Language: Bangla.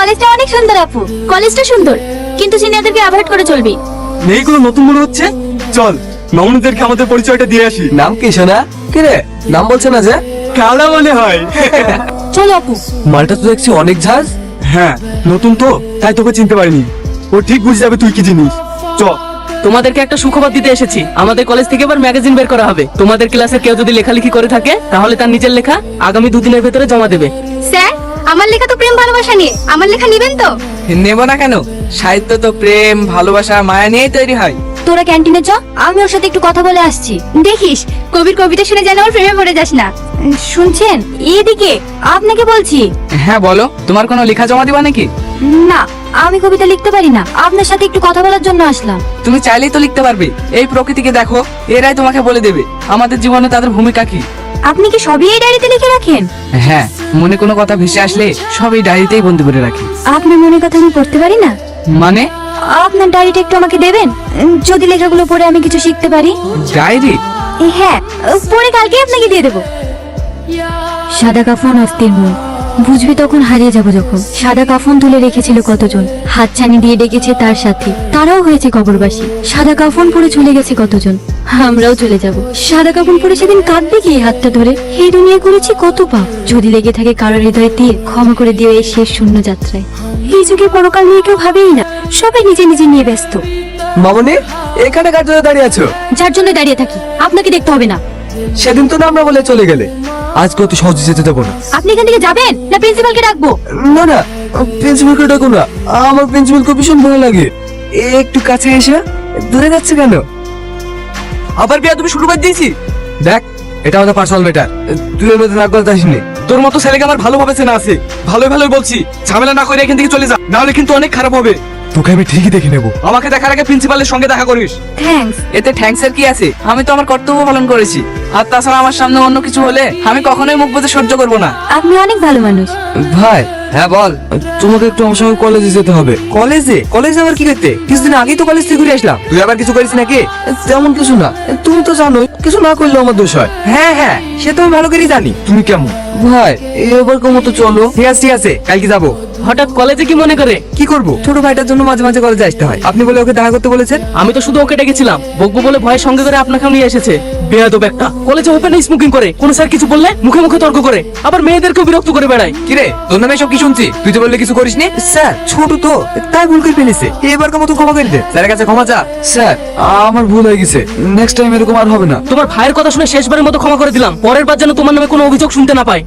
কলেজটা অনেক সুন্দর আপু। কলেজটা সুন্দর, কিন্তু সিনিয়রদেরকে অ্যাভয়েড করে চলবি। মেয়েগুলো নতুন মনে হচ্ছে, চল মামুনিদেরকে আমাদের পরিচয়টা দিয়ে আসি। নাম কি সোনা? কে রে, নাম বলছে না যে? কালা মনে হয়। চলো আপু। মালটা তো দেখছি অনেক ঝাঁজ। হ্যাঁ, নতুন তো তাই তোকে চিনতে পারিনি। ও ঠিক বুঝে যাবে তুই কি জিনিস। চ। তোমাদেরকে একটা সুখবর দিতে এসেছি। আমাদের কলেজ থেকে এবার ম্যাগাজিন বের করা হবে। তোমাদের ক্লাসের কেউ যদি লেখালেখি করে থাকে তাহলে তার নিজের লেখা আগামী 2 দিনের ভেতরে জমা দেবে। স্যার, আমার লেখা তো প্রেম ভালোবাসা নিয়ে, আমার লেখা নেবেন তো? নেব না কেন? সাহিত্য তো প্রেম ভালোবাসা মায়া নিয়েই তৈরি হয়। তোরা ক্যান্টিনে চ, আমি ওর সাথে একটু কথা বলে আসছি। দেখিস কবির কবিতা শুনে যেন ওর প্রেমে পড়ে যাস না। শুনছেন? এদিকে আপনাকে বলছি। হ্যাঁ বলো, তোমার কোনো লেখা জমা দিবা নাকি? না, আমি কবিতা লিখতে পারি না, আপনার সাথে একটু কথা বলার জন্য আসলাম। তুমি চাইলেই তো লিখতে পারবে। এই প্রকৃতিকে দেখো, এরাই তোমাকে বলে দেবে আমাদের জীবনে তাদের ভূমিকা কি। আপনি কি সবই এই ডায়েরিতে লিখে রাখেন? হ্যাঁ, মনে কোনো কথা ভেসে আসলে সব এই ডায়েরিতেই বন্দি করে রাখি। আপনার মনের কথা আমি পড়তে পারি না। মানে? আপনার ডায়েরিটা একটু আমাকে দেবেন, যদি লেখাগুলো পড়ে আমি কিছু শিখতে পারি। ডায়েরি? হ্যাঁ, পড়ে কালকে আপনাকে দিয়ে দেবো। সাদা কাফন অস্থির মন, বুঝবি তখন হারিয়ে যাব যখন। সাদা কাফন তুলে রেখেছিল কতজন, হাতছানি দিয়ে ডেকেছে তার সাথে, তারাও হয়েছে কবরবাসী। সাদা কাফন পরে চলে গেছে কতজন, আমরাও চলে যাব। সাদা কাফন পরে সেদিন কাঁদবে কি এই হাতটা ধরে? এই দুনিয়া করেছি কত পাপ, যদি লেগে থাকে কারোর হৃদয় দিয়ে ক্ষমা করে দিও এই শেষ শূন্য যাত্রায়। এই যুগে পরকাল নিয়ে কেউ ভাবেই না, সবাই নিজে নিজে নিয়ে ব্যস্ত। মামনি, এখানে কার জন্য দাঁড়িয়ে আছো? যার জন্য দাঁড়িয়ে থাকি, আপনাকে দেখতে হবে না। সেদিন তো না আমরা বলে চলে গেলে, আজকে অত সহজে যেতে দেবো না। আপনি এখান থেকে যাবেন না প্রিন্সিপালকে ডাকবো? না না, প্রিন্সিপালকে ডাকো না, আমার প্রিন্সিপালকে ভীষণ ভয় লাগে। একটু কাছে এসে দূরে যাচ্ছে কেন? আবার বিয়া তুমি শুরু করে দিয়েছি। দেখ, এটা আমাদের পার্সোনাল ম্যাটার, তুই এর মধ্যে নাক গলাতে আসিনি। তোর মতো ছেলেকে আমার ভালোভাবে চেনা আছে, ভালোই ভালোই বলছি, ঝামেলা না করে এখান থেকে চলে যা, নাহলে কিন্তু অনেক খারাপ হবে। তোকে আমি ঠিকই দেখে নেবো। আমাকে দেখার আগে প্রিন্সিপালের সঙ্গে দেখা করিস। থ্যাঙ্কস। এতে থ্যাঙ্কস এর কি আছে? আমি তো আমার কর্তব্য পালন করেছি। আর তাছাড়া আমার সামনে অন্য কিছু হলে আমি কখনোই মুখ বুজে সহ্য করবো না। আপনি অনেক ভালো মানুষ। ভাই, হ্যাঁ বল। তোমাকে একটু আমার সঙ্গে কলেজে যেতে হবে। কলেজে? কলেজে আবার কি করতে? কিছুদিন আগেই তো কলেজ থেকে ঘুরে আসলাম। তুই আবার কিছু করিস নাকি? তেমন কিছু না, তুমি তো জানোই কিছু না করলে আমার দোষ হয়। হ্যাঁ হ্যাঁ, সে তো আমি ভালো করেই জানি। তুমি কেমন? ভাই, এবার মতো চলো। ঠিক আছে ঠিক আছে, কালকে যাবো। হঠাৎ কলেজে কি মনে করে? কি করবো, ছোট ভাইটার জন্য মাঝে মাঝে কলেজে আসতে হয়। আপনি বলে ওকে দেখা করতে বলেছেন? আমি তো শুধু ওকে ডেকেছিলাম, বকবো বলে ভয়ের সঙ্গে করে আপনাকেও নিয়ে এসেছে। বেয়াদব একটা, কলেজে ওপেন স্মোকিং করে, কোন স্যার কিছু বললে মুখে মুখে তর্ক করে, আবার মেয়েদেরকেও বিরক্ত করে বেড়ায়। কিরে, তোর নামে সব কি শুনছি? তুই তো বললে কিছু করিসনি। স্যার, ছোট তো তাই ভুল করে ফেলেছে, এবার মতো ক্ষমা করে দে। স্যারের কাছে ক্ষমা চা। স্যার, আমার ভুল হয়ে গেছে, নেক্সট টাইম এরকম আর হবে না। তোমার ভাইয়ের কথা শুনে শেষবারের মতো ক্ষমা করে দিলাম, পরের বার যেন তোমার নামে কোনো অভিযোগ শুনতে না পাই।